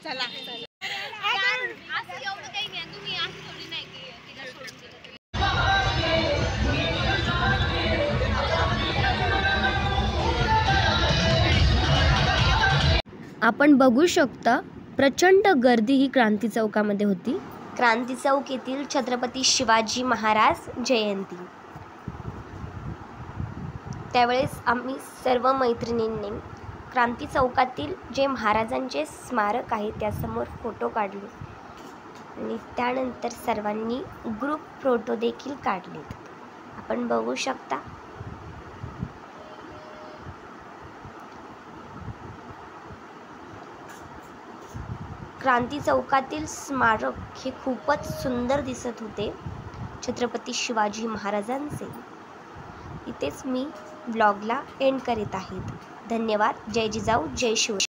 चला आपण बघू शकता प्रचंड गर्दी ही क्रांती चौकामध्ये होती। क्रांती चौक येथील छत्रपती शिवाजी महाराज जयंती। त्यावेळेस आम्ही सर्व मैत्रिणींनी क्रांती चौकातील जे महाराजांचे स्मारक आहे त्यासमोर फोटो काढले आणि त्यानंतर सर्वांनी ग्रुप फोटो देखील काढलेत। आपण बघू शकता क्रांती चौकातील स्मारक हे खूपच सुंदर दिसत होते छत्रपती शिवाजी महाराजांचे। इथेच मी ब्लॉगला एंड करीत आहे। धन्यवाद। जय जिजाऊ जय शिवराय।